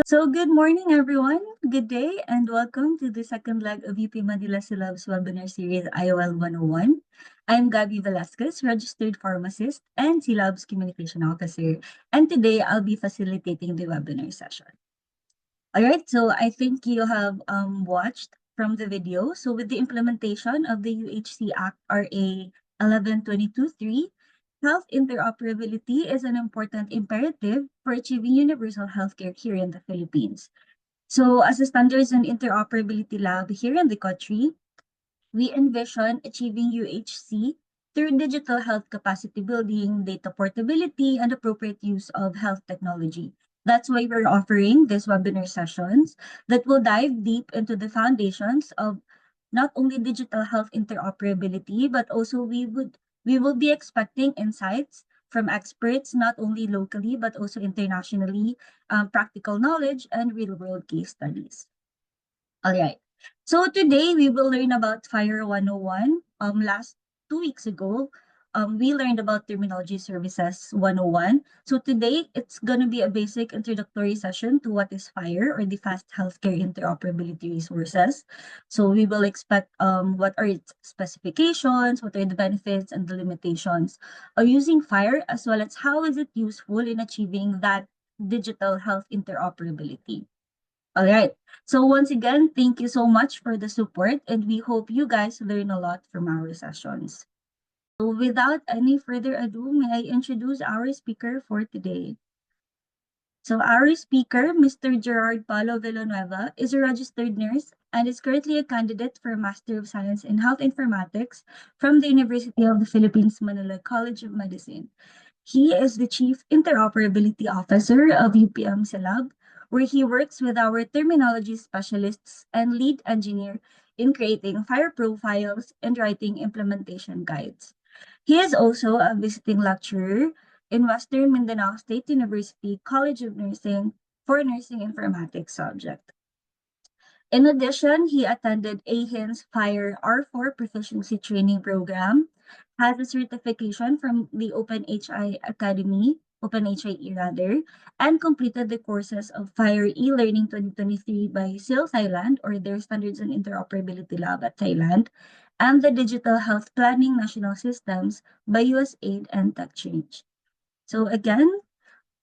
So good morning, everyone. Good day, and welcome to the second leg of UP Manila Syllabus webinar series IOL 101. I'm Gabby Velasquez, registered pharmacist and Syllabus communication officer, and today I'll be facilitating the webinar session. All right, so I think you have watched from the video. So with the implementation of the UHC Act RA 1122-3, health interoperability is an important imperative for achieving universal healthcare here in the Philippines. So as a standards and interoperability lab here in the country, we envision achieving UHC through digital health capacity building, data portability, and appropriate use of health technology. That's why we're offering these webinar sessions that will dive deep into the foundations of not only digital health interoperability, but also we will be expecting insights from experts, not only locally, but also internationally, practical knowledge and real world case studies. All right. So today we will learn about Fire 101. Last 2 weeks ago, we learned about Terminology Services 101. So today it's gonna be a basic introductory session to what is Fire or the Fast Healthcare Interoperability Resources. So we will expect what are its specifications, what are the benefits and the limitations of using Fire, as well as how is it useful in achieving that digital health interoperability. All right. So once again, thank you so much for the support, and we hope you guys learn a lot from our sessions. So without any further ado, may I introduce our speaker for today. So our speaker, Mr. Gerard Paulo Villanueva, is a registered nurse and is currently a candidate for a Master of Science in Health Informatics from the University of the Philippines Manila College of Medicine. He is the Chief Interoperability Officer of UPM Silab, where he works with our terminology specialists and lead engineer in creating fire profiles and writing implementation guides. He is also a visiting lecturer in Western Mindanao State University College of Nursing for Nursing Informatics subject. In addition, he attended AHIN's Fire R4 Proficiency Training Program, has a certification from the OpenHI Academy, OpenHIE rather, and completed the courses of Fire e-Learning 2023 by SIL Thailand, or their Standards and Interoperability Lab at Thailand, and the Digital Health Planning National Systems by USAID and TechChange. So again,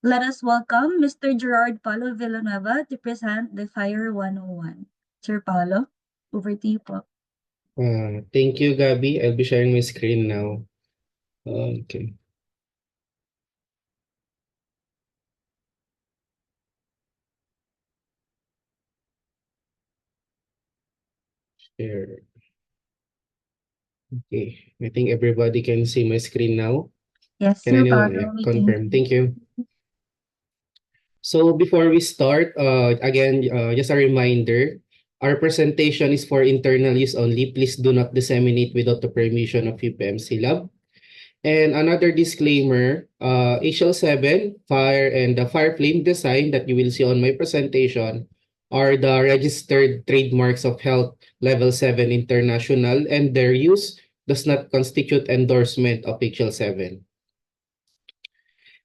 let us welcome Mr. Gerard Paulo Villanueva to present the Fire 101. Sir Paulo, over to you po. Thank you, Gabby. I'll be sharing my screen now. Okay. Share. Okay. I think everybody can see my screen now. Yes, Can Sir anyone Paulo, we can. confirm? Thank you. So before we start, again, just a reminder, our presentation is for internal use only. Please do not disseminate without the permission of UPMC Lab. And another disclaimer, HL7, fire, and the fire flame design that you will see on my presentation are the registered trademarks of Health Level 7 International, and their use does not constitute endorsement of HL7.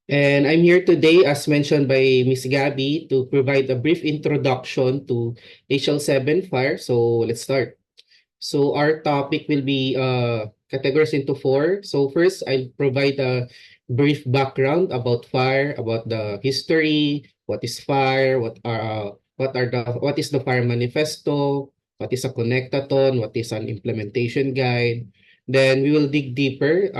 And I'm here today, as mentioned by Ms. Gabby, to provide a brief introduction to HL7 fire. So let's start. So our topic will be categorized into four. So first, I'll provide a brief background about fire, about the history, what is fire, what is the fire manifesto, what is a connectathon, what is an implementation guide. Then we will dig deeper.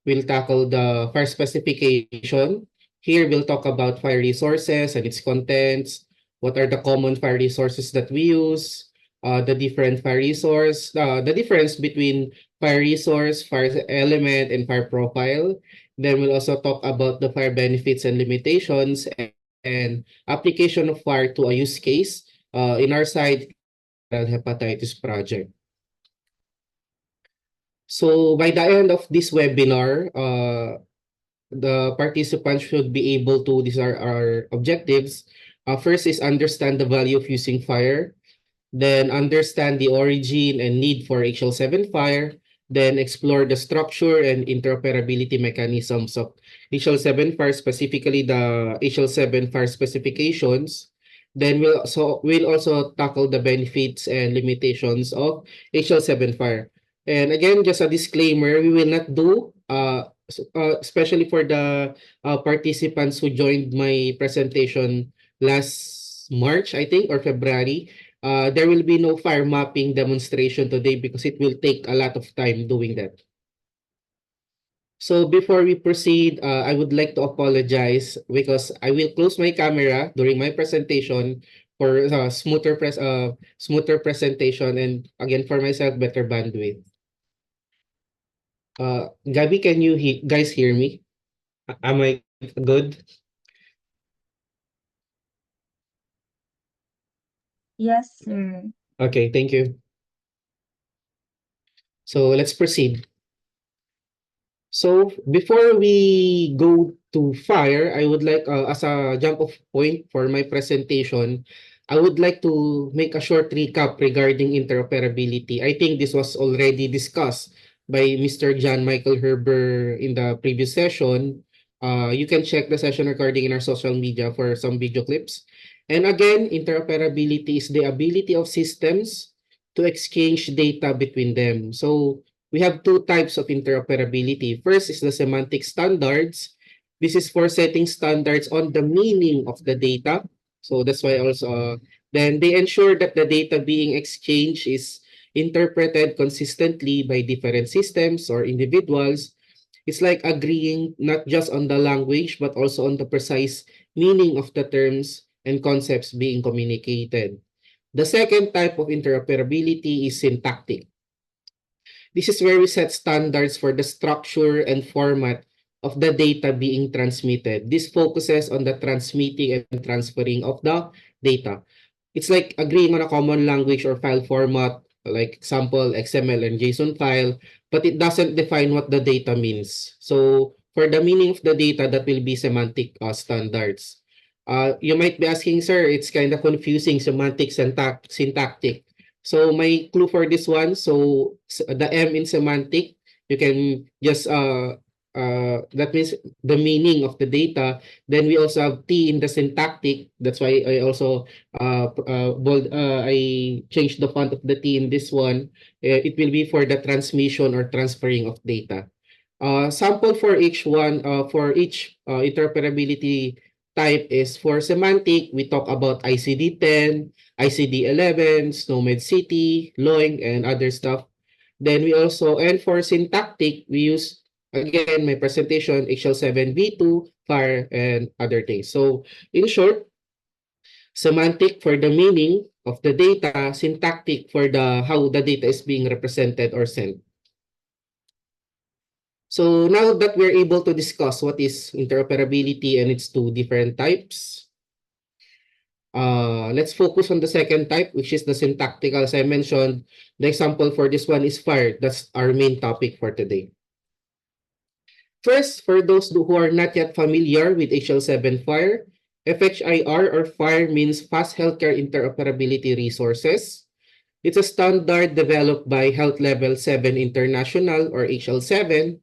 We'll tackle the fire specification. Here we'll talk about fire resources and its contents. What are the common fire resources that we use? The different fire resource, the difference between fire resource, fire element, and fire profile. Then we'll also talk about the fire benefits and limitations and application of fire to a use case in our side hepatitis project. So by the end of this webinar, the participants should be able to, these are our objectives. First is understand the value of using fire. Then understand the origin and need for HL7 fire. then explore the structure and interoperability mechanisms of HL7 FAR, specifically the HL7 FAR specifications. Then we'll also tackle the benefits and limitations of HL7 FAR. And again, just a disclaimer, we will not do especially for the participants who joined my presentation last March, I think, or February. There will be no fire mapping demonstration today because it will take a lot of time doing that. So before we proceed, I would like to apologize because I will close my camera during my presentation for smoother presentation, and again for myself, better bandwidth. Gabby, can you guys hear me? Am I good? Yes, sir. Okay, thank you. So let's proceed. So before we go to fire, I would like, as a jump off point for my presentation, I would like to make a short recap regarding interoperability. I think this was already discussed by Mr. John Michael Herber in the previous session. You can check the session recording in our social media for some video clips. And again, interoperability is the ability of systems to exchange data between them. So we have two types of interoperability. First is the semantic standards. This is for setting standards on the meaning of the data. So that's why also, then they ensure that the data being exchanged is interpreted consistently by different systems or individuals. It's like agreeing not just on the language, but also on the precise meaning of the terms and concepts being communicated. The second type of interoperability is syntactic. This is where we set standards for the structure and format of the data being transmitted. This focuses on the transmitting and transferring of the data. It's like agreeing on a common language or file format, like example, XML and JSON file, but it doesn't define what the data means. So for the meaning of the data, that will be semantic standards. You might be asking, sir, it's kind of confusing, semantic, syntactic. So my clue for this one, so the M in semantic, you can just that means the meaning of the data. Then we also have T in the syntactic. That's why I also I changed the font of the T in this one. It will be for the transmission or transferring of data. Sample for each one, for each interoperability type is for semantic, we talk about ICD-10, ICD-11, SNOMED City, LOINC, and other stuff. Then we also, and for syntactic, we use, again, my presentation, HL7V2, FAR, and other things. So in short, semantic for the meaning of the data, syntactic for the how the data is being represented or sent. So now that we're able to discuss what is interoperability and its two different types, let's focus on the second type, which is the syntactical. As I mentioned, the example for this one is FAIR. That's our main topic for today. First, for those who are not yet familiar with HL7 FAIR, FHIR or FAIR means Fast Healthcare Interoperability Resources. It's a standard developed by Health Level 7 International or HL7.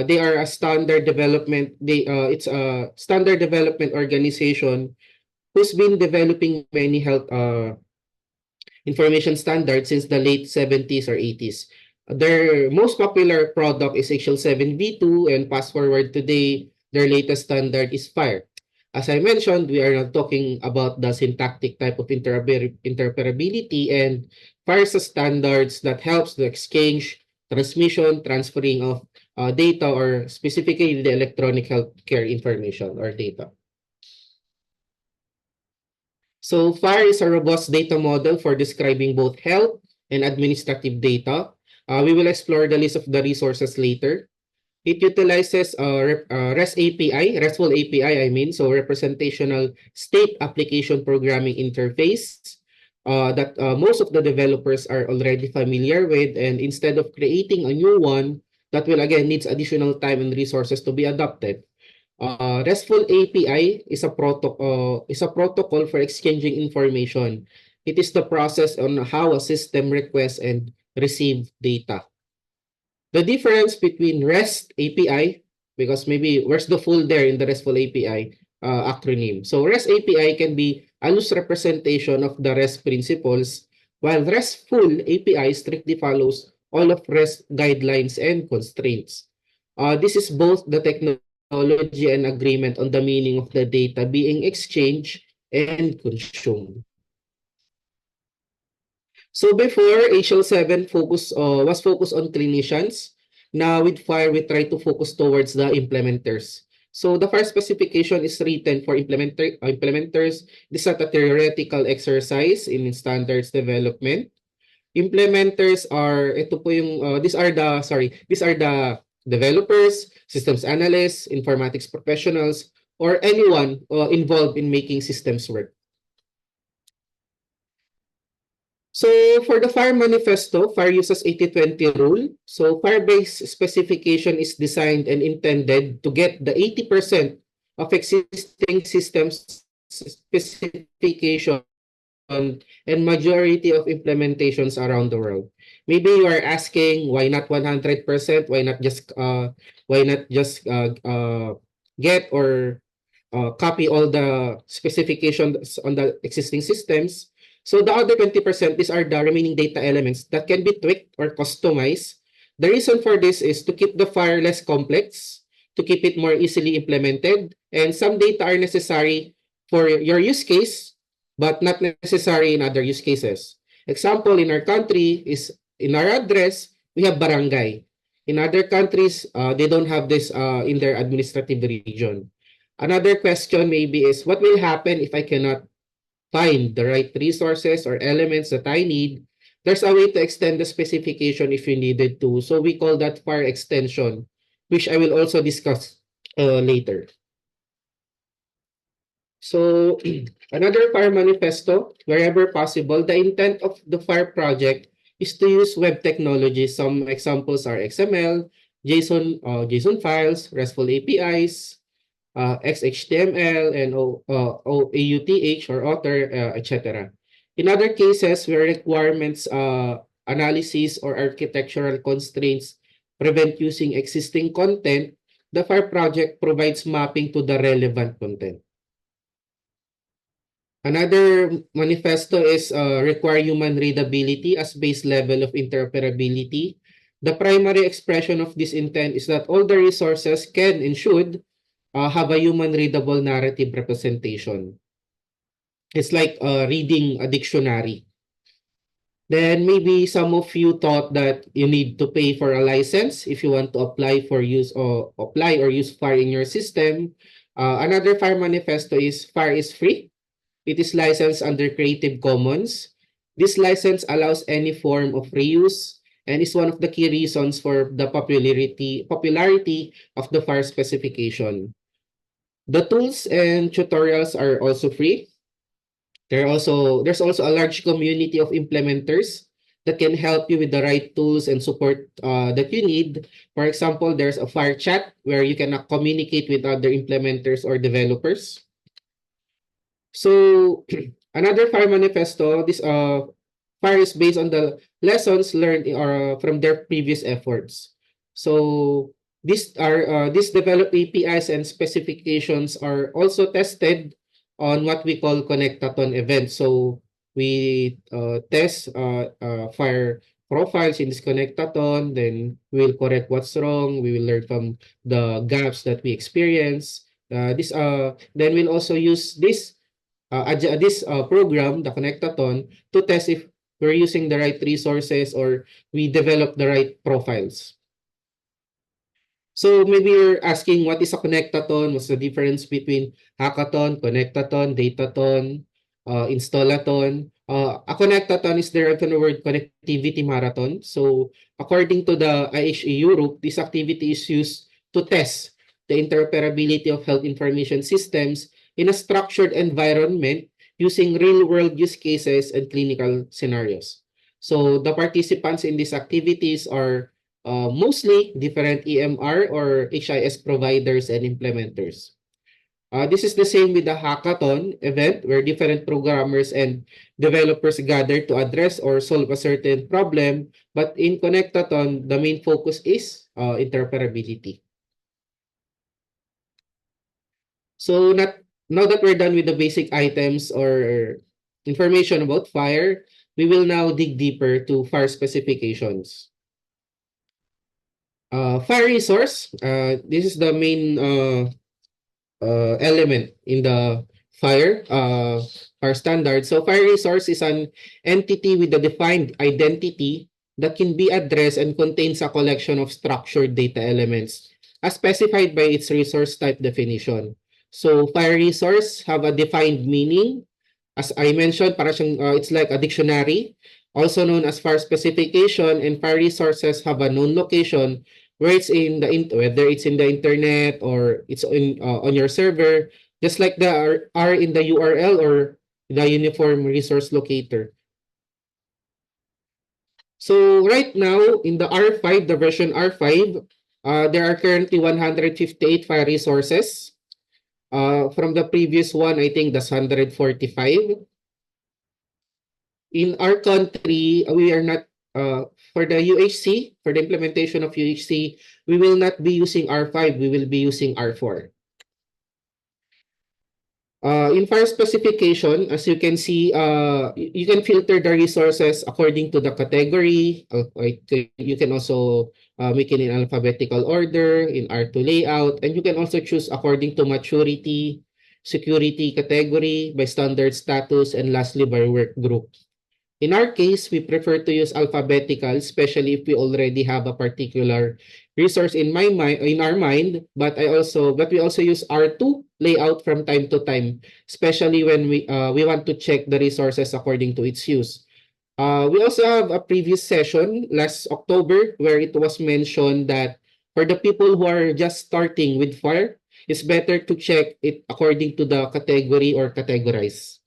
They are a standard development. It's a standard development organization who's been developing many health information standards since the late 70s or 80s. Their most popular product is HL7V2, and fast forward today, their latest standard is FAIR. As I mentioned, we are not talking about the syntactic type of interoperability, and FAIR is a standards that helps the exchange, transmission, transferring of data, or specifically the electronic healthcare information or data. So FAIR is a robust data model for describing both health and administrative data. We will explore the list of the resources later. It utilizes REST API, RESTful API, I mean, so representational state application programming interface that most of the developers are already familiar with. And instead of creating a new one, that will again needs additional time and resources to be adopted. RESTful API is a protocol for exchanging information. It is the process on how a system requests and receive data. The difference between REST API, because maybe where's the full there in the RESTful API acronym. So REST API can be a loose representation of the REST principles, while RESTful API strictly follows all of REST guidelines and constraints. This is both the technology and agreement on the meaning of the data being exchanged and consumed. So before, HL7 was focused on clinicians. Now with FIRE, we try to focus towards the implementers. So the FIRE specification is written for implementers. This is not a theoretical exercise in standards development. Implementers are, ito po yung, these are the developers, systems analysts, informatics professionals, or anyone involved in making systems work. So for the FIRE manifesto, FIRE uses 80-20 rule. So FIRE-based specification is designed and intended to get the 80% of existing systems specification and majority of implementations around the world. Maybe you are asking why not 100%? Why not just get or copy all the specifications on the existing systems? So the other 20%, these are the remaining data elements that can be tweaked or customized. The reason for this is to keep the FIRE less complex, to keep it more easily implemented, and some data are necessary for your use case, but not necessary in other use cases. Example, in our country is in our address, we have barangay. In other countries, they don't have this in their administrative region. Another question maybe is, what will happen if I cannot find the right resources or elements that I need? There's a way to extend the specification if you needed to. So we call that FIRE extension, which I will also discuss later. So another FIRE manifesto, wherever possible, the intent of the FIRE project is to use web technology. Some examples are XML, JSON files, RESTful APIs, XHTML, and AUTH or Otter, etc. In other cases where requirements analysis or architectural constraints prevent using existing content, the FIRE project provides mapping to the relevant content. Another manifesto is require human readability as base level of interoperability. The primary expression of this intent is that all the resources can and should have a human readable narrative representation. It's like reading a dictionary. Then maybe some of you thought that you need to pay for a license if you want to apply or use FIRE in your system. Another FIRE manifesto is FIRE is free. It is licensed under Creative Commons. This license allows any form of reuse and is one of the key reasons for the popularity of the FIRE specification. The tools and tutorials are also free. There's also a large community of implementers that can help you with the right tools and support that you need. For example, there's a FIRE chat where you can communicate with other implementers or developers. So another FIRE manifesto, this FIRE is based on the lessons learned from their previous efforts. So these developed APIs and specifications are also tested on what we call Connectathon events. So we test FIRE profiles in this Connectathon, then we'll correct what's wrong. We will learn from the gaps that we experience. Then we'll also use this program, the Connectathon, to test if we're using the right resources or we develop the right profiles. So maybe you're asking, what is a Connectathon? What's the difference between hackathon, Connectathon, datathon, installathon? A Connectathon is derived from the word connectivity marathon. So according to the IHE Europe, this activity is used to test the interoperability of health information systems in a structured environment using real-world use cases and clinical scenarios. So the participants in these activities are mostly different EMR or HIS providers and implementers. This is the same with the hackathon event where different programmers and developers gather to address or solve a certain problem. But in Connectathon, the main focus is interoperability. So now that we're done with the basic items or information about FHIR, we will now dig deeper to FHIR specifications. FHIR resource, this is the main element in the FHIR standard. So FHIR resource is an entity with a defined identity that can be addressed and contains a collection of structured data elements as specified by its resource type definition. So FHIR resource have a defined meaning. As I mentioned, para siyang, it's like a dictionary, also known as FHIR specification, and FHIR resources have a known location where it's in the whether it's in the internet or it's on your server, just like the are in the URL or the uniform resource locator. So right now in the R5, the version R5, there are currently 158 FHIR resources. From the previous one, I think that's 145. In our country, we are not for the UHC, for the implementation of UHC, we will not be using R5, we will be using R4. In FHIR specification, as you can see, you can filter the resources according to the category. You can also make it in alphabetical order, in R2 layout, and you can also choose according to maturity, security category, by standard status, and lastly by work group. In our case, we prefer to use alphabetical, especially if we already have a particular resource in our mind, but we also use R2 layout from time to time, especially when we want to check the resources according to its use. We also have a previous session last October where it was mentioned that for the people who are just starting with FHIR, it's better to check it according to the category or categorize.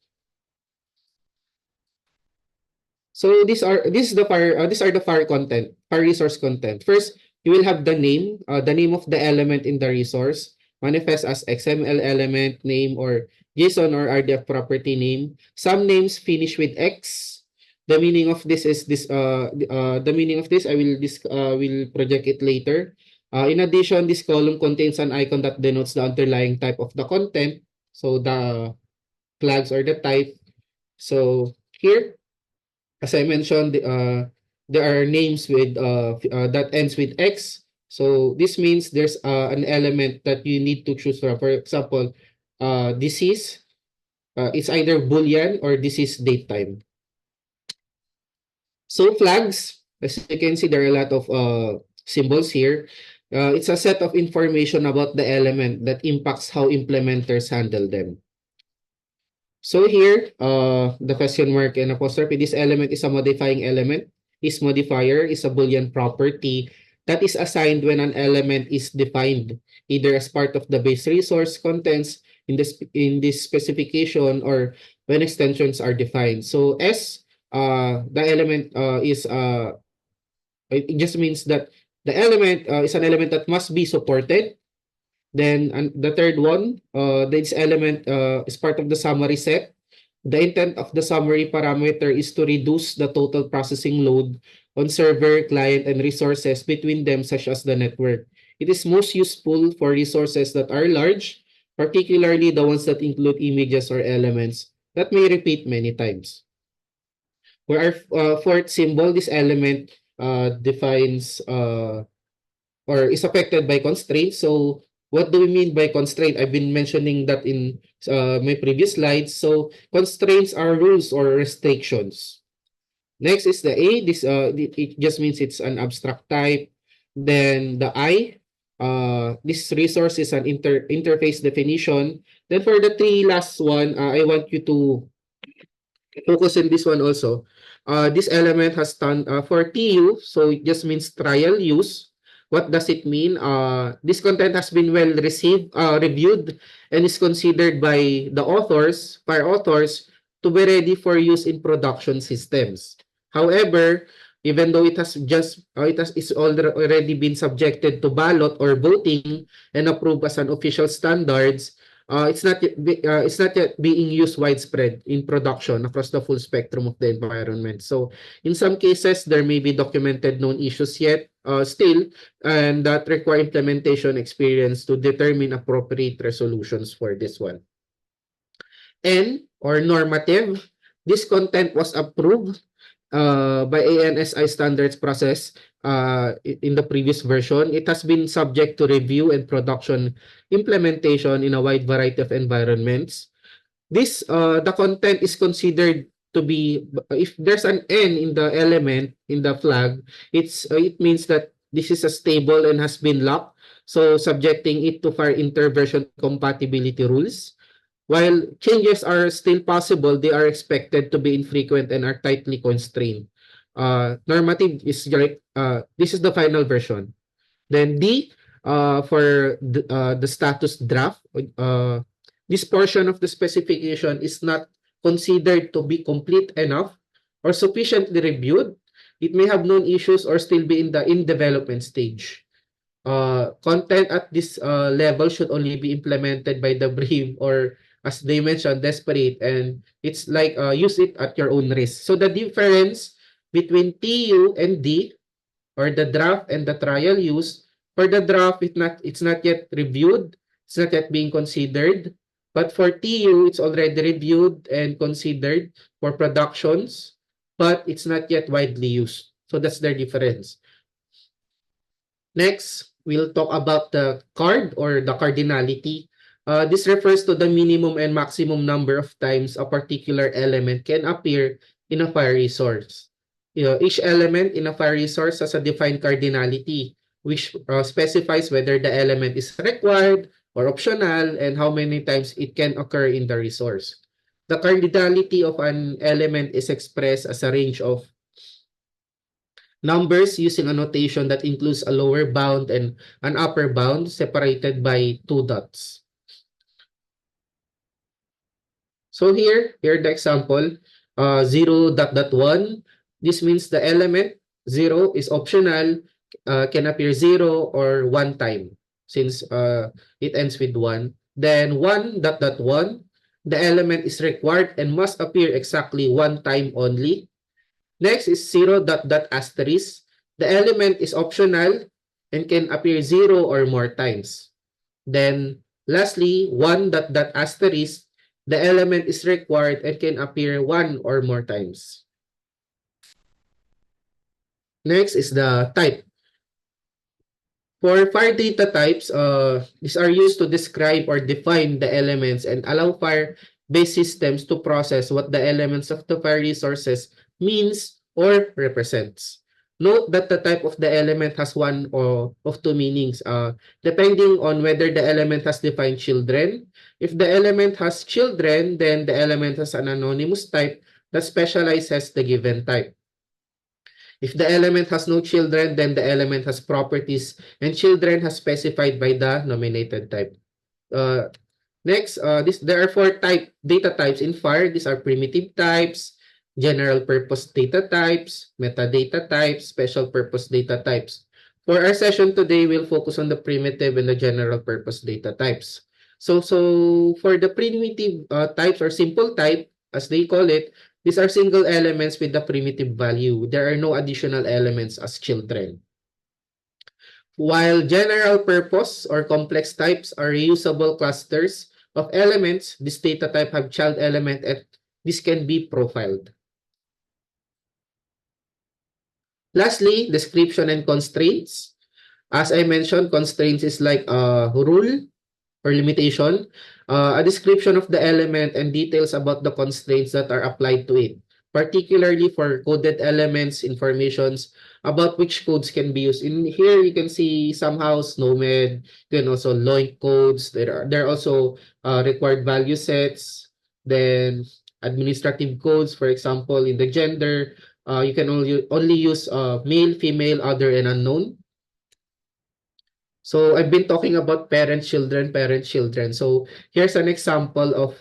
So these are the FHIR content, FHIR resource content. First, you will have the name of the element in the resource, manifest as XML element name or JSON or RDF property name. Some names finish with X. The meaning of this is the meaning of this I will project it later. In addition, this column contains an icon that denotes the underlying type of the content. So the flags or the type. So here, as I mentioned, there are names with that ends with X. So this means there's an element that you need to choose from. For example, disease. It's either Boolean or disease date time. So flags, as you can see, there are a lot of symbols here. It's a set of information about the element that impacts how implementers handle them. So here, the question mark and apostrophe, this element is a modifying element. This modifier is a Boolean property that is assigned when an element is defined, either as part of the base resource contents in this specification or when extensions are defined. So S, the element it just means that the element is an element that must be supported. Then the third one, this element is part of the summary set. The intent of the summary parameter is to reduce the total processing load on server, client, and resources between them, such as the network. It is most useful for resources that are large, particularly the ones that include images or elements that may repeat many times. For our fourth symbol, this element defines or is affected by constraints. So what do we mean by constraint? I've been mentioning that in my previous slides. So constraints are rules or restrictions. Next is the A. It just means it's an abstract type. Then the I, this resource is an interface definition. Then for the three last one, I want you to focus on this one also. This element has stand for TU, so it just means trial use. What does it mean? This content has been well reviewed, and is considered by the authors, to be ready for use in production systems. However, even though it's already been subjected to ballot or voting and approved as an official standards, it's not yet being used widespread in production across the full spectrum of the environment. So in some cases, there may be documented known issues yet still, and that require implementation experience to determine appropriate resolutions for this one. N or normative, this content was approved by ANSI standards process in the previous version. It has been subject to review and production implementation in a wide variety of environments. The content is considered to be, if there's an N in the element, in the flag, it means that this is a stable and has been locked, so subjecting it to fire interversion compatibility rules. While changes are still possible, they are expected to be infrequent and are tightly constrained. Normative is like, this is the final version. Then D, for the status draft, this portion of the specification is not considered to be complete enough or sufficiently reviewed. It may have known issues or still be in the development stage. Content at this level should only be implemented by the brave or, as they mentioned, desperate, and it's like use it at your own risk. So the difference between TU and D, or the draft and the trial use, for the draft, it's not yet reviewed, it's not yet being considered. But for TU, it's already reviewed and considered for productions, but it's not yet widely used. So that's their difference. Next, we'll talk about the card or the cardinality. This refers to the minimum and maximum number of times a particular element can appear in a fire resource. Each element in a fire resource has a defined cardinality, which specifies whether the element is required or optional and how many times it can occur in the resource. The cardinality of an element is expressed as a range of numbers using a notation that includes a lower bound and an upper bound separated by two dots. So here the example, 0.1. This means the element 0 is optional, can appear 0 or 1 time since it ends with 1. Then 1.1, the element is required and must appear exactly 1 time only. Next is 0. Asterisk. The element is optional and can appear 0 or more times. Then lastly, 1. Asterisk. The element is required and can appear 1 or more times. Next is the type. For fire data types, these are used to describe or define the elements and allow fire-based systems to process what the elements of the fire resources means or represents. Note that the type of the element has one or of two meanings, depending on whether the element has defined children. If the element has children, then the element has an anonymous type that specializes the given type. If the element has no children, then the element has properties and children has specified by the nominated type. Next, there are 4 data types in FAIR. These are primitive types, general purpose data types, metadata types, special purpose data types. For our session today, we'll focus on the primitive and the general purpose data types. So for the primitive types or simple type, as they call it, these are single elements with the primitive value. There are no additional elements as children. While general purpose or complex types are reusable clusters of elements, this data type have child element and this can be profiled. Lastly, description and constraints. As I mentioned, constraints is like a rule or limitation, a description of the element and details about the constraints that are applied to it, particularly for coded elements, informations about which codes can be used. In here, you can see somehow SNOMED, you can also LOINC codes. There are also required value sets, then administrative codes, for example, in the gender, you can only use male, female, other, and unknown. So I've been talking about parent, children. So here's an example of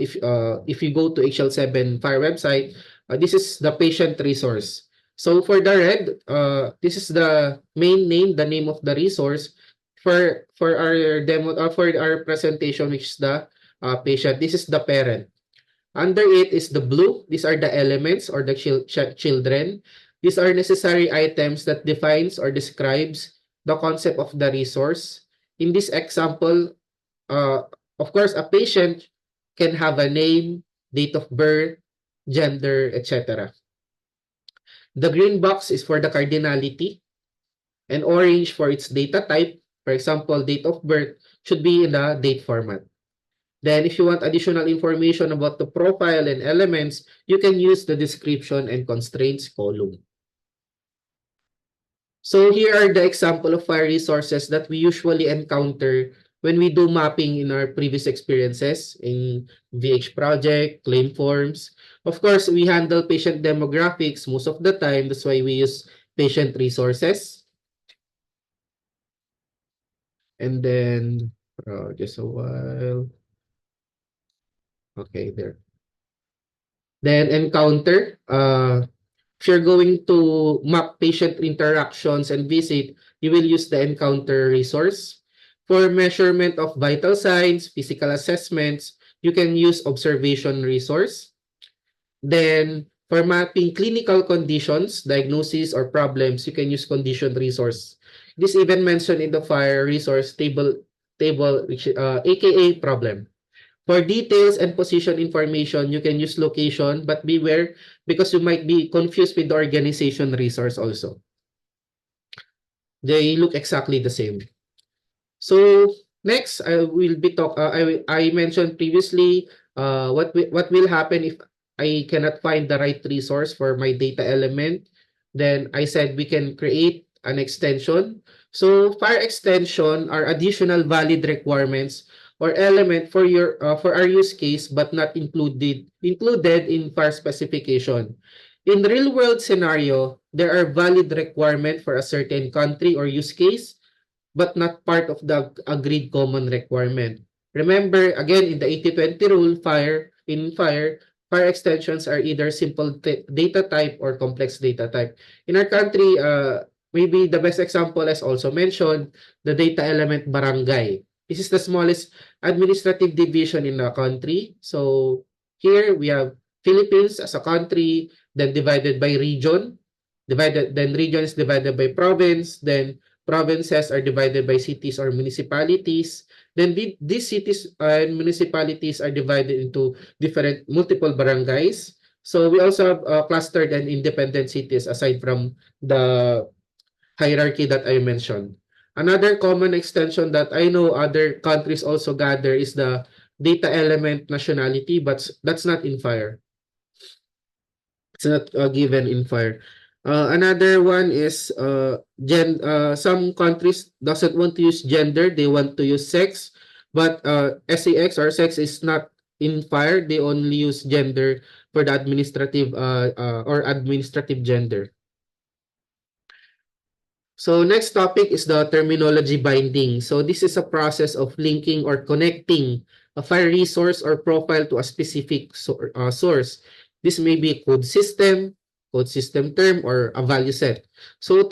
if you go to HL7 Fire website, this is the patient resource. So for the red, this is the main name, the name of the resource. for our demo for our presentation, which is the patient, this is the parent. Under it is the blue. These are the elements or the children. These are necessary items that defines or describes the concept of the resource. In this example, of course, a patient can have a name, date of birth, gender, etc. The green box is for the cardinality, and orange for its data type. For example, date of birth should be in the date format. Then if you want additional information about the profile and elements, you can use the description and constraints column. So here are the example of fire resources that we usually encounter when we do mapping in our previous experiences in VH project, claim forms. Of course, we handle patient demographics most of the time. That's why we use patient resources. And then, just a while. Okay, there. Then encounter, if you're going to map patient interactions and visit, you will use the encounter resource. For measurement of vital signs, physical assessments, you can use observation resource. Then for mapping clinical conditions, diagnosis, or problems, you can use condition resource. This even mentioned in the fire resource table, which aka problem. For details and position information, you can use location, but beware because you might be confused with the organization resource also. They look exactly the same. So next, I mentioned previously what will happen if I cannot find the right resource for my data element. Then I said we can create an extension. So fire extension are additional valid requirements or element for your for our use case but not included in fire specification. In real world scenario, there are valid requirement for a certain country or use case but not part of the agreed common requirement. Remember, again, in the 80-20 rule, fire extensions are either simple data type or complex data type. In our country, maybe the best example, as also mentioned, the data element barangay. This is the smallest administrative division in the country. So here we have Philippines as a country, then divided by region, then region is divided by province, then provinces are divided by cities or municipalities. Then these cities and municipalities are divided into different multiple barangays. So we also have clustered and independent cities aside from the hierarchy that I mentioned. Another common extension that I know other countries also gather is the data element nationality, but that's not in FIRE. It's not given in FIRE. Another one is some countries doesn't want to use gender, they want to use sex, but SAX or sex is not in FIRE. They only use gender for the administrative or administrative gender. So next topic is the terminology binding. So this is a process of linking or connecting a file resource or profile to a specific source. This may be a code system term, or a value set. So you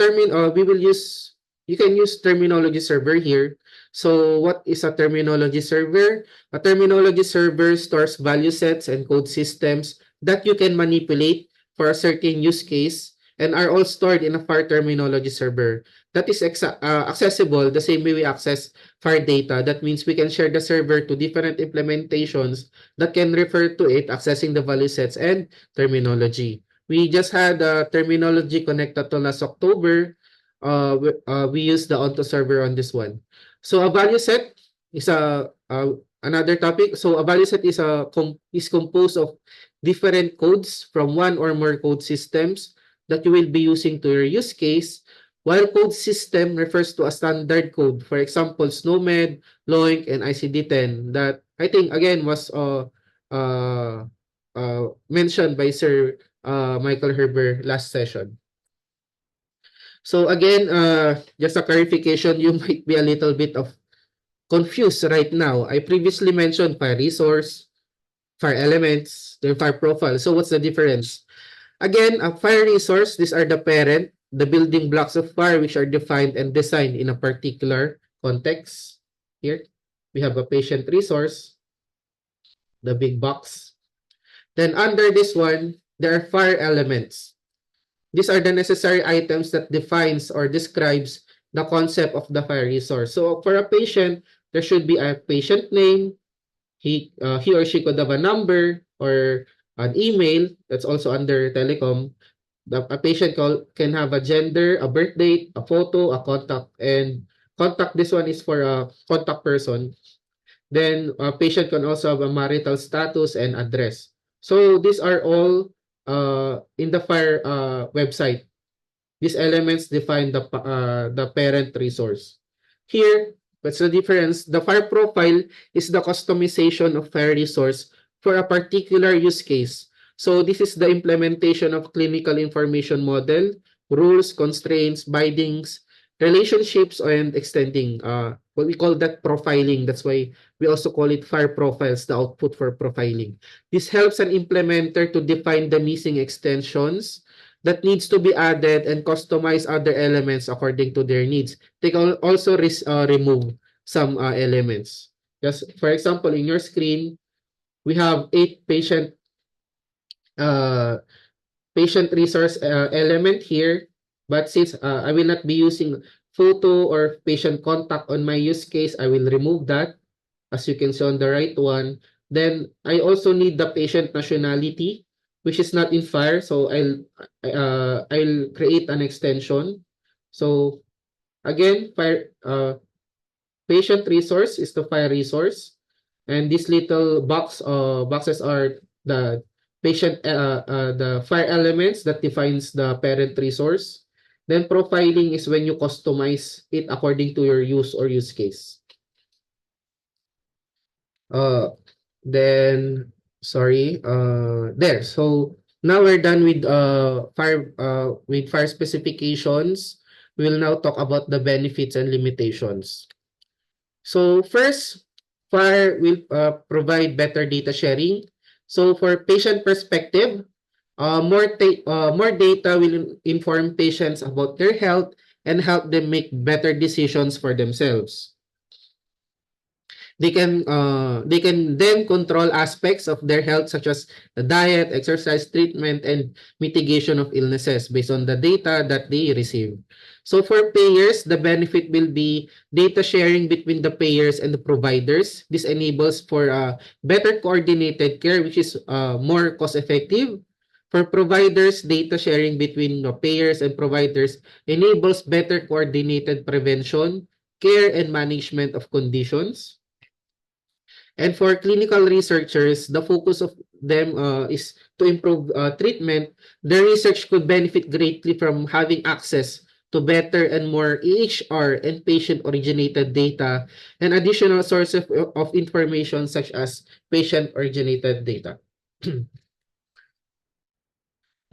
can use terminology server here. So what is a terminology server? A terminology server stores value sets and code systems that you can manipulate for a certain use case and are all stored in a FAR terminology server. That is accessible the same way we access FAR data. That means we can share the server to different implementations that can refer to it, accessing the value sets and terminology. We just had a terminology connected to last October. We used the Onto server on this one. So a value set is another topic. So a value set is composed of different codes from one or more code systems that you will be using to your use case, while code system refers to a standard code. For example, SNOMED, LOINC, and ICD-10 that I think again was mentioned by Sir Michael Herber last session. So again, just a clarification, you might be a little bit of confused right now. I previously mentioned file resource, file elements, then file profile. So what's the difference? Again, a fire resource, these are the parent, the building blocks of fire which are defined and designed in a particular context here. We have a patient resource, the big box. Then under this one, there are FAR elements. These are the necessary items that defines or describes the concept of the FAR resource. So for a patient, there should be a patient name. He or she could have a number or an email. That's also under telecom. A patient can have a gender, a birth date, a photo, a contact, and contact. This one is for a contact person. Then a patient can also have a marital status and address. So these are all in the FAIR website. These elements define the parent resource. Here, what's the difference? The FAIR profile is the customization of FAIR resource for a particular use case. So this is the implementation of clinical information model, rules, constraints, bindings, relationships, and extending. What we call that profiling. That's why we also call it FAIR profiles, the output for profiling. This helps an implementer to define the missing extensions that needs to be added and customize other elements according to their needs. They can also remove some elements. Just for example, in your screen, we have 8 uh, patient resource element here. But since I will not be using photo or patient contact on my use case, I will remove that. As you can see on the right one. Then I also need the patient nationality, which is not in FAIR. So I'll create an extension. So again, FAIR patient resource is the FAIR resource, and these little boxes are the the FAIR elements that defines the parent resource. Then profiling is when you customize it according to your use or use case. Then sorry, there. So now we're done with FAIR specifications. We will now talk about the benefits and limitations. So first, FAIR will provide better data sharing. So for patient perspective, more data will inform patients about their health and help them make better decisions for themselves. They can then control aspects of their health such as the diet, exercise, treatment, and mitigation of illnesses based on the data that they receive. So for payers, the benefit will be data sharing between the payers and the providers. This enables for better coordinated care, which is more cost effective. For providers, data sharing between payers and providers enables better coordinated prevention, care, and management of conditions. And for clinical researchers, the focus of them is to improve treatment. The research could benefit greatly from having access to better and more EHR and patient-originated data and additional sources of information such as patient-originated data.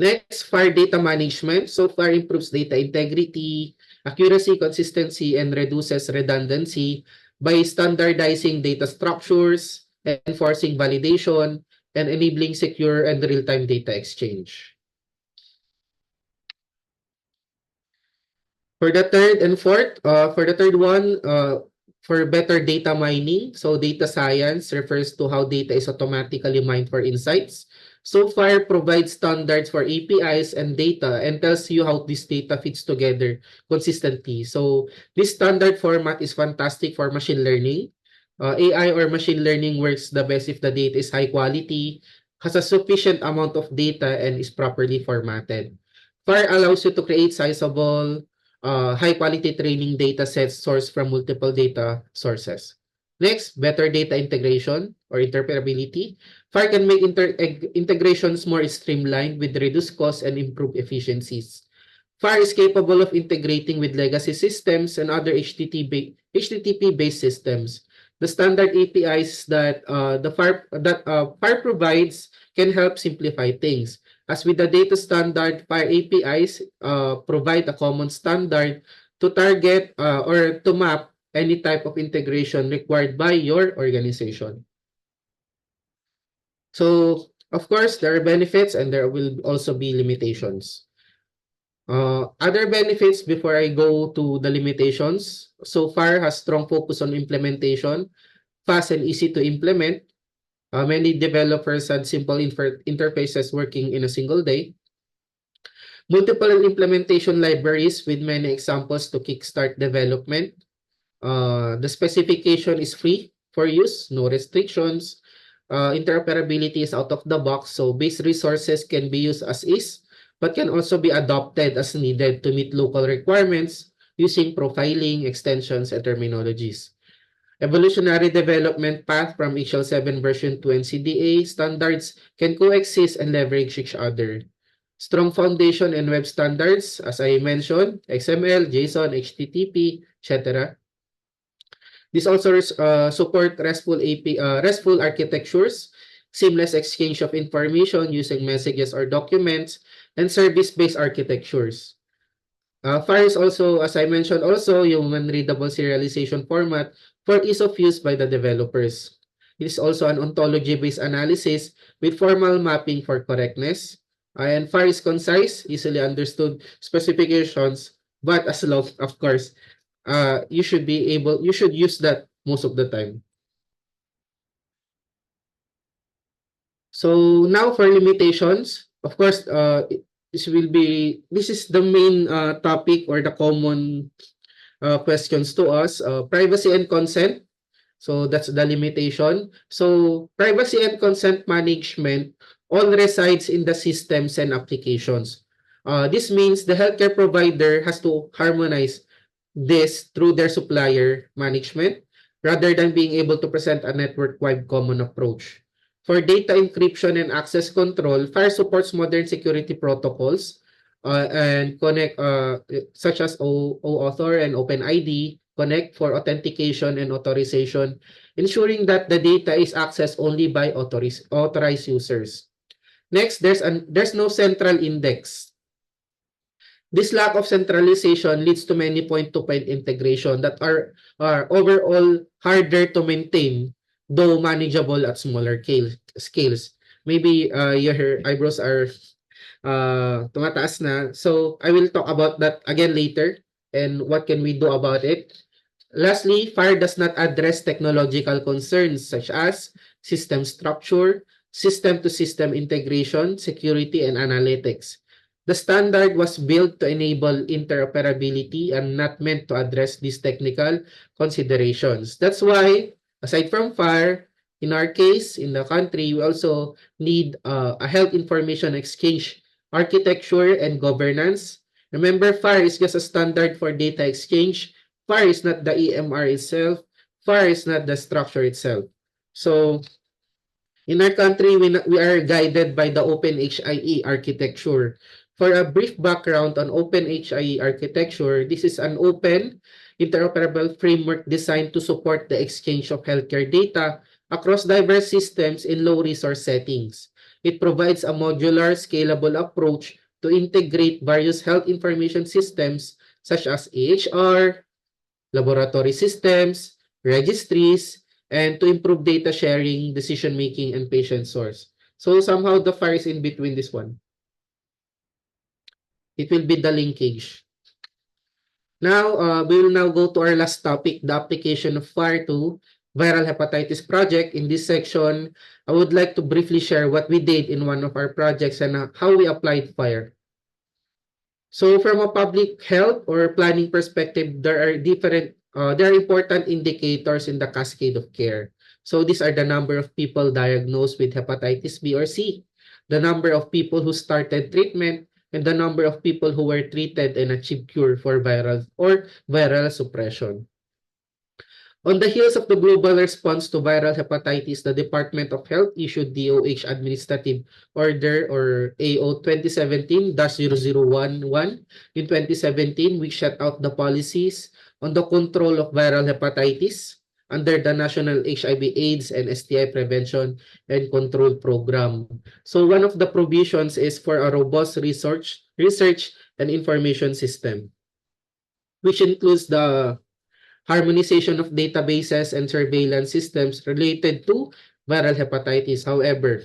Next, FAIR data management. So FAIR improves data integrity, accuracy, consistency, and reduces redundancy by standardizing data structures, enforcing validation, and enabling secure and real-time data exchange. For the third and fourth, for the third one, for better data mining. So data science refers to how data is automatically mined for insights. So FAIR provides standards for APIs and data and tells you how this data fits together consistently. So this standard format is fantastic for machine learning. AI or machine learning works the best if the data is high quality, has a sufficient amount of data, and is properly formatted. FAIR allows you to create sizable, high-quality training data sets sourced from multiple data sources. Next, better data integration or interoperability. FAIR can make integrations more streamlined with reduced costs and improved efficiencies. FAIR is capable of integrating with legacy systems and other HTTP-based systems. The standard APIs that FAIR provides can help simplify things. As with the data standard, FAIR APIs provide a common standard to target or to map any type of integration required by your organization. So, of course, there are benefits and there will also be limitations. Other benefits before I go to the limitations. So far has strong focus on implementation, fast and easy to implement. Many developers had simple interfaces working in a single day. Multiple implementation libraries with many examples to kickstart development. The specification is free for use, no restrictions. Interoperability is out of the box, so base resources can be used as is, but can also be adopted as needed to meet local requirements using profiling, extensions, and terminologies. Evolutionary development path from HL7 version to NCDA standards can coexist and leverage each other. Strong foundation in web standards, as I mentioned, XML, JSON, HTTP, etc. This also support RESTful architectures, seamless exchange of information using messages or documents, and service-based architectures. FIRE is also, as I mentioned, also human readable serialization format for ease of use by the developers. It is also an ontology-based analysis with formal mapping for correctness. And FIRE is concise, easily understood specifications, but as long, of course, you should use that most of the time. So now for limitations, of course, this is the main topic or the common questions to us. Privacy and consent. So that's the limitation. So privacy and consent management all resides in the systems and applications. This means the healthcare provider has to harmonize this through their supplier management rather than being able to present a network-wide common approach. For data encryption and access control, FIRE supports modern security protocols and connect such as OAuthor and OpenID Connect for authentication and authorization, ensuring that the data is accessed only by authorized users. Next, there's no central index. This lack of centralization leads to many point-to-point integration that are overall harder to maintain, though manageable at smaller scales. Maybe your eyebrows are tumataas na. So I will talk about that again later and what can we do about it. Lastly, FIRE does not address technological concerns such as system structure, system-to-system integration, security, and analytics. The standard was built to enable interoperability and not meant to address these technical considerations. That's why, aside from FIRE, in our case, in the country, we also need a health information exchange architecture and governance. Remember, FIRE is just a standard for data exchange. FIRE is not the EMR itself. FIRE is not the structure itself. So, in our country, we are guided by the OpenHIE architecture. For a brief background on OpenHIE architecture, this is an open, interoperable framework designed to support the exchange of healthcare data across diverse systems in low-resource settings. It provides a modular, scalable approach to integrate various health information systems such as EHR, laboratory systems, registries, and to improve data sharing, decision-making, and patient source. So somehow the FIRE is in between this one. It will be the linkage. Now, we will now go to our last topic, the application of FIRE to viral hepatitis project. In this section, I would like to briefly share what we did in one of our projects and how we applied FIRE. So from a public health or planning perspective, there are important indicators in the cascade of care. So these are the number of people diagnosed with hepatitis B or C, the number of people who started treatment, and the number of people who were treated and achieved cure for viral suppression. On the heels of the global response to viral hepatitis, the Department of Health issued DOH Administrative Order or AO 2017-0011 in 2017, which set out the policies on the control of viral hepatitis under the National HIV/AIDS and STI Prevention and Control Program. So one of the provisions is for a robust research and information system, which includes the harmonization of databases and surveillance systems related to viral hepatitis. However,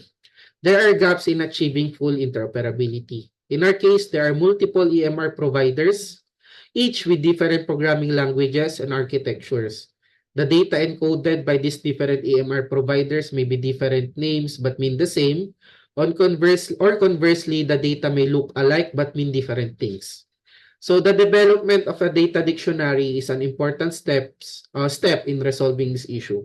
there are gaps in achieving full interoperability. In our case, there are multiple EMR providers, each with different programming languages and architectures. The data encoded by these different EMR providers may be different names but mean the same. Conversely, the data may look alike but mean different things. So the development of a data dictionary is an important step in resolving this issue.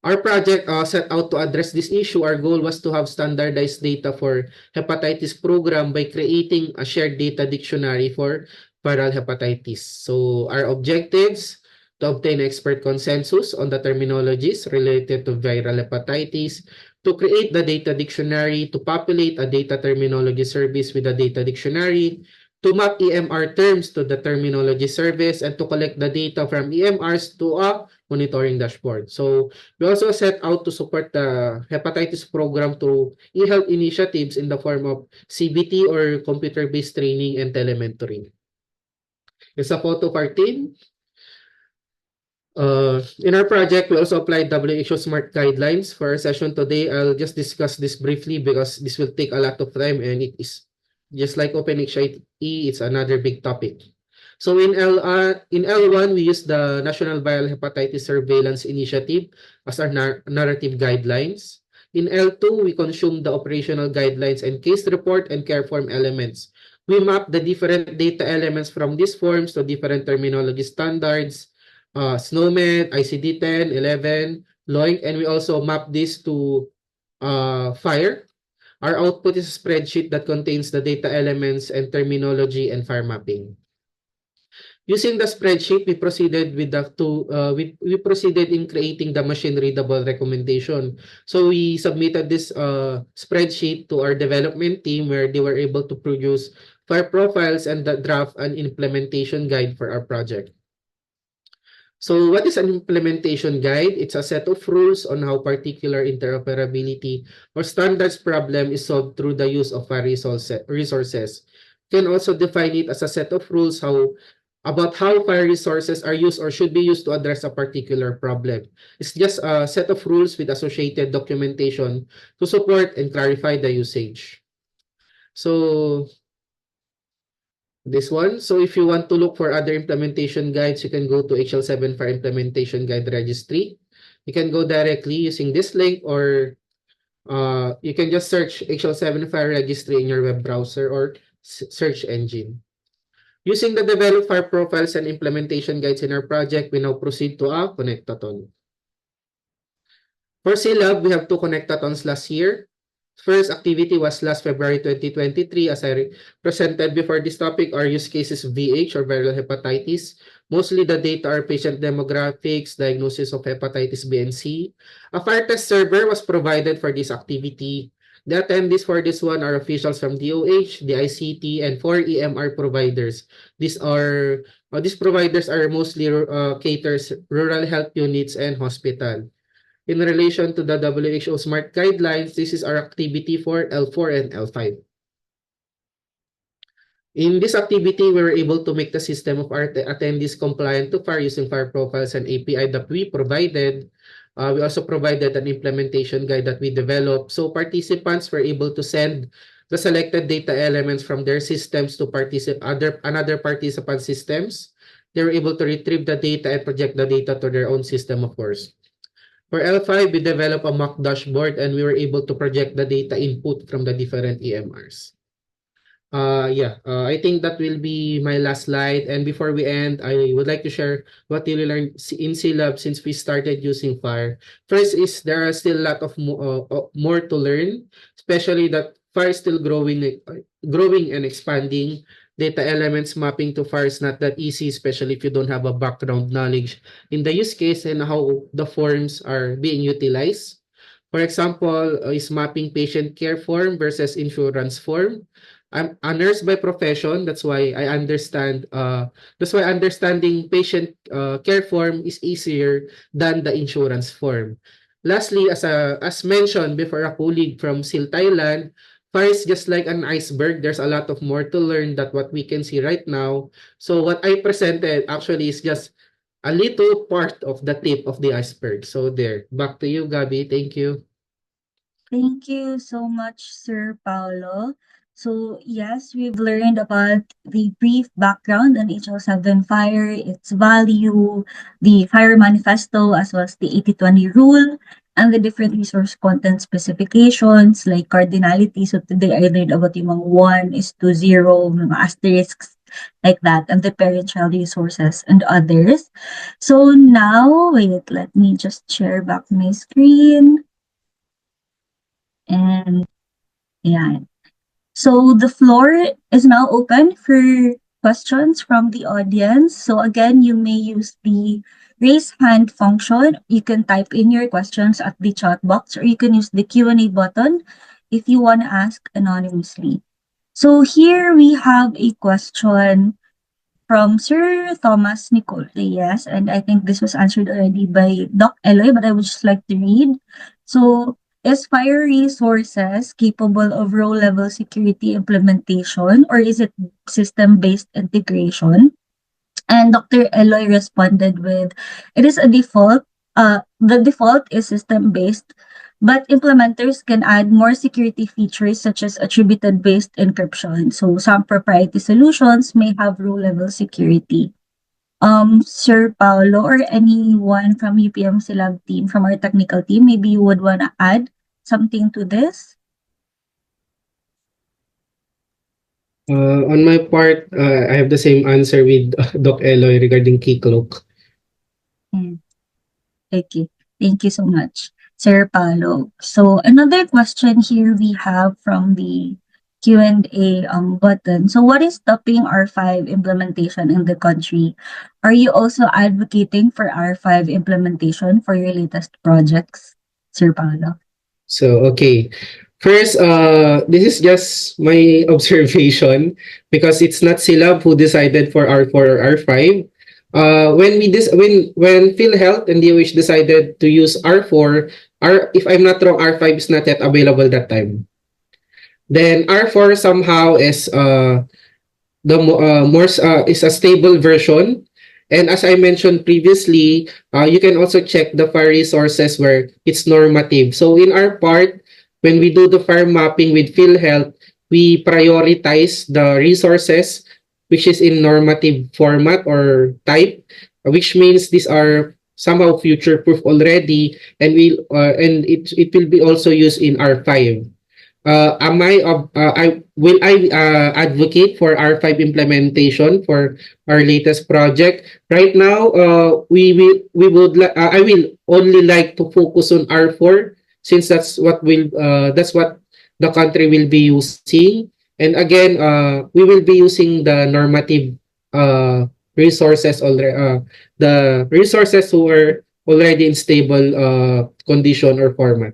Our project set out to address this issue. Our goal was to have standardized data for hepatitis program by creating a shared data dictionary for viral hepatitis. So our objectives: to obtain expert consensus on the terminologies related to viral hepatitis, to create the data dictionary, to populate a data terminology service with a data dictionary, to map EMR terms to the terminology service, and to collect the data from EMRs to a monitoring dashboard. So we also set out to support the hepatitis program through e-health initiatives in the form of CBT or computer-based training and telementoring. Here's a photo of our team. In our project, we also applied WHO SMART guidelines. For our session today, I'll just discuss this briefly because this will take a lot of time and it is just like OpenHIE, it's another big topic. So in L1, we use the National Viral Hepatitis Surveillance Initiative as our narrative guidelines. In L2, we consume the operational guidelines and case report and care form elements. We map the different data elements from these forms to different terminology standards, SNOMED, ICD-10, 11, LOINC, and we also map this to FHIR. Our output is a spreadsheet that contains the data elements and terminology and FHIR mapping. Using the spreadsheet, we proceeded in creating the machine-readable recommendation. So we submitted this spreadsheet to our development team where they were able to produce FHIR profiles and draft an implementation guide for our project. So what is an implementation guide? It's a set of rules on how particular interoperability or standards problem is solved through the use of our resources. You can also define it as a set of rules about how FHIR resources are used or should be used to address a particular problem. It's just a set of rules with associated documentation to support and clarify the usage. So this one. So if you want to look for other implementation guides, you can go to HL7 FHIR Implementation Guide Registry. You can go directly using this link, or you can just search HL7 FHIR Registry in your web browser or search engine. Using the developed FHIR profiles and implementation guides in our project, we now proceed to a connectathon. For CLab, we have 2 connectathons last year. First activity was last February 2023. As I presented before this topic, our use cases VH or viral hepatitis. Mostly the data are patient demographics, diagnosis of hepatitis B and C. A FHIR test server was provided for this activity. The attendees for this one are officials from DOH, the ICT, and 4 EMR providers. These providers are mostly caters rural health units and hospital. In relation to the WHO SMART guidelines, this is our activity for L4 and L5. In this activity, we were able to make the system of our attendees compliant to FHIR using FHIR profiles and API that we provided. We also provided an implementation guide that we developed. So participants were able to send the selected data elements from their systems to another participant systems. They were able to retrieve the data and project the data to their own system, of course. For L5, we developed a mock dashboard and we were able to project the data input from the different EMRs. I think that will be my last slide. And before we end, I would like to share what you learned in CLab since we started using FHIR. First is there are still a lot of more to learn, especially that FHIR is still growing and expanding. Data elements mapping to FHIR is not that easy, especially if you don't have a background knowledge in the use case and how the forms are being utilized. For example, is mapping patient care form versus insurance form. I'm a nurse by profession. That's why I understand. That's why understanding patient care form is easier than the insurance form. Lastly, as mentioned before, a colleague from SIL Thailand, FHIR is just like an iceberg. There's a lot of more to learn than what we can see right now. So what I presented actually is just a little part of the tip of the iceberg. So there. Back to you, Gabby. Thank you. Thank you so much, Sir Paulo. So, yes, we've learned about the brief background on HL7 Fire, its value, the Fire Manifesto, as well as the 80-20 rule, and the different resource content specifications like cardinality. So, today I learned about yung mga 1 is to 0, mga asterisks like that, and the parent-child resources and others. So, now, wait, let me just share back my screen. And yeah. So the floor is now open for questions from the audience. So again, you may use the raise hand function. You can type in your questions at the chat box, or you can use the Q&A button if you want to ask anonymously. So here we have a question from Sir Thomas Nicole Reyes, and I think this was answered already by Doc Eloy, but I would just like to read. So, is Fire Resources capable of row-level security implementation, or is it system-based integration? And Dr. Eloy responded with, it is a default. The default is system-based, but implementers can add more security features such as attributed-based encryption. So some proprietary solutions may have row-level security. Sir Paulo or anyone from UPMC Lab team, from our technical team, maybe you would want to add something to this? On my part, I have the same answer with Doc Eloy regarding Keycloak. Hmm. Okay. Thank you so much, Sir Paulo. So another question here we have from the Q&A button. So what is stopping R5 implementation in the country? Are you also advocating for R5 implementation for your latest projects, Sir Paulo? So, okay. First, this is just my observation because it's not Silab who decided for R4 or R5. When PhilHealth and DOH decided to use R4, if I'm not wrong, R5 is not yet available that time. Then R4 somehow is is a stable version. And as I mentioned previously, you can also check the fire resources where it's normative. So in our part, when we do the fire mapping with PhilHealth, we prioritize the resources which is in normative format or type, which means these are somehow future proof already, and it will be also used in R5. I advocate for R5 implementation for our latest project. Right now, I will only like to focus on R4 since that's what the country will be using. And again, we will be using the normative resources already. The resources who are already in stable condition or format.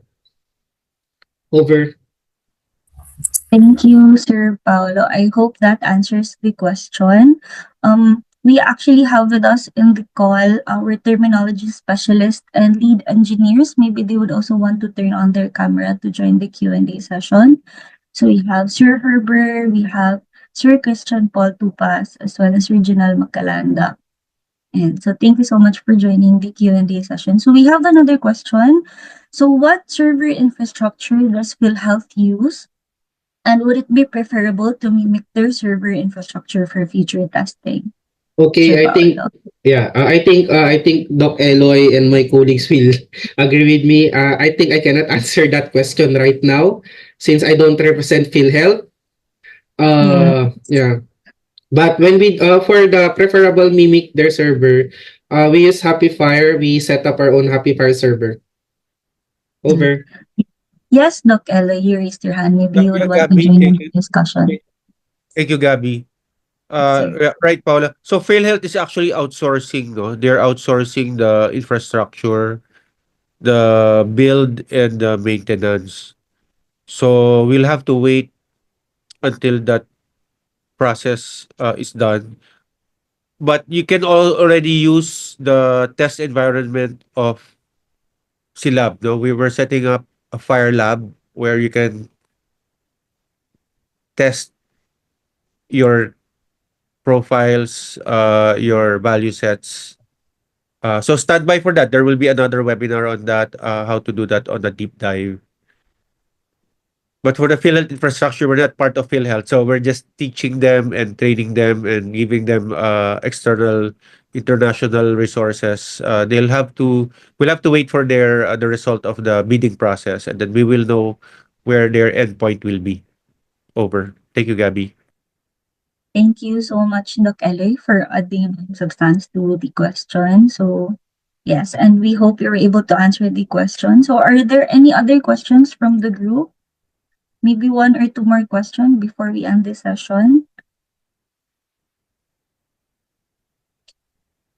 Over. Thank you, Sir Paulo. I hope that answers the question. We actually have with us in the call our terminology specialist and lead engineers. Maybe they would also want to turn on their camera to join the Q&A session. So we have Sir Herbert, we have Sir Christian Paul Tupas, as well as Reginald Macalanda. And so thank you so much for joining the Q&A session. So we have another question. So what server infrastructure does PhilHealth use? And would it be preferable to mimic their server infrastructure for future testing? Sir Okay, Paolo. I think Doc Eloy and my colleagues will agree with me. I think I cannot answer that question right now since I don't represent PhilHealth. Yeah. Yeah. But when we for the preferable mimic their server, we use HappyFire. We set up our own HappyFire server. Over. Yes, Doc Ella, you raised your hand. Maybe you would Yeah, want to Gabby, join in thank the you. discussion. Thank you, Gabby. Sir. Right, Paula. So PhilHealth is actually outsourcing, no? They're outsourcing the infrastructure, the build and the maintenance. So we'll have to wait until that process is done. But you can already use the test environment of Silab, no? We were setting up a fire lab where you can test your profiles, your value sets. So stand by for that. There will be another webinar on that, how to do that on a deep dive. But for the PhilHealth infrastructure, we're not part of PhilHealth, so we're just teaching them and training them and giving them external international resources. We'll have to wait for their the result of the bidding process, and then we will know where their endpoint will be. Over. Thank you, Gabby. Thank you so much, Doc Eloy, for adding substance to the question. So, yes, and we hope you're able to answer the question. So, are there any other questions from the group? Maybe one or two more questions before we end this session.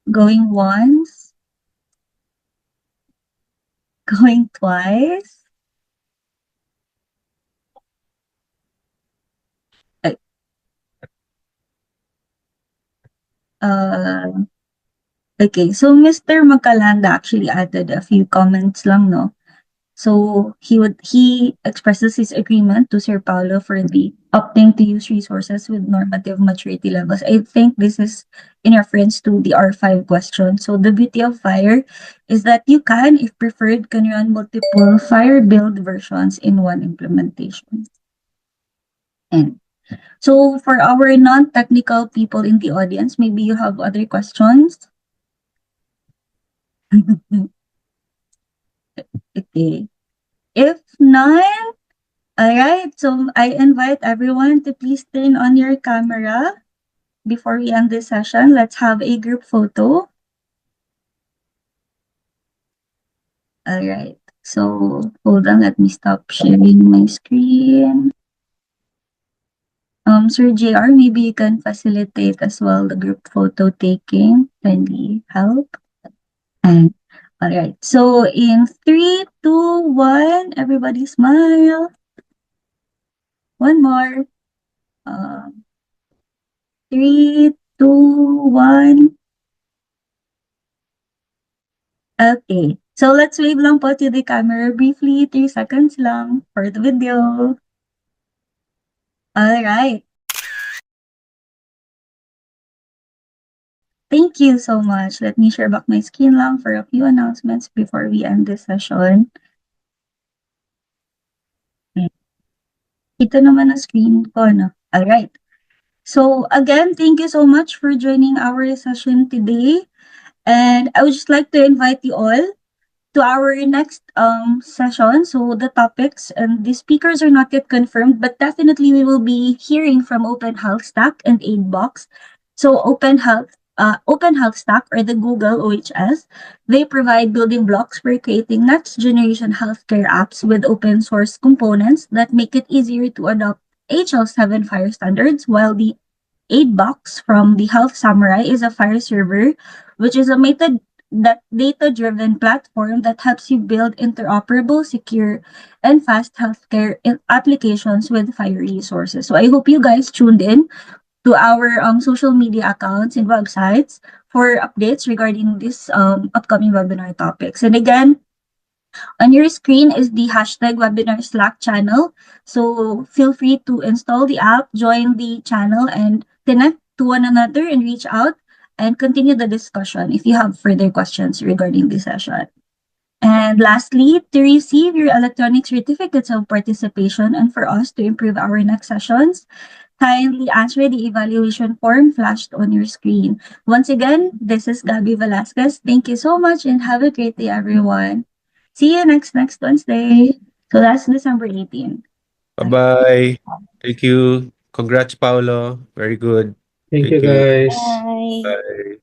Going once, going twice. Uh, okay, so Mr. Magkalanda actually added a few comments lang, no? So he expresses his agreement to Sir Paulo for the opting to use resources with normative maturity levels. I think this is in reference to the R5 question. So the beauty of Fire is that you can, if preferred, can run multiple Fire build versions in one implementation. And so for our non-technical people in the audience, maybe you have other questions? Okay. If none, alright, so I invite everyone to please turn on your camera before we end this session. Let's have a group photo. Alright, so hold on, let me stop sharing my screen. Sir JR, maybe you can facilitate as well the group photo taking. Kindly help. And alright, so in 3, 2, 1, everybody smile. One more. 3, 2, 1. Okay. So let's wave lang po to the camera briefly. 3 seconds lang for the video. Alright. Thank you so much. Let me share back my screen lang for a few announcements before we end this session. Ito naman ang screen ko, no? Alright. So again, thank you so much for joining our session today. And I would just like to invite you all to our next session. So the topics and the speakers are not yet confirmed, but definitely we will be hearing from Open Health Stack and AidBox. So Open Health Stack or the Google OHS, they provide building blocks for creating next generation healthcare apps with open source components that make it easier to adopt HL7 Fire standards, while the AidBox from the Health Samurai is a Fire server, which is a data-driven platform that helps you build interoperable, secure, and fast healthcare applications with Fire resources. So I hope you guys tuned in to our social media accounts and websites for updates regarding this upcoming webinar topics. And again, on your screen is the hashtag webinar Slack channel. So feel free to install the app, join the channel, and connect to one another and reach out and continue the discussion if you have further questions regarding the session. And lastly, to receive your electronic certificates of participation and for us to improve our next sessions, kindly answer the evaluation form flashed on your screen. Once again, this is Gabby Velasquez. Thank you so much and have a great day, everyone. See you next Wednesday. So that's December 18th. Bye-bye. Thank you. Congrats, Paolo. Very good. Thank Thank you, you. guys. Bye. Bye.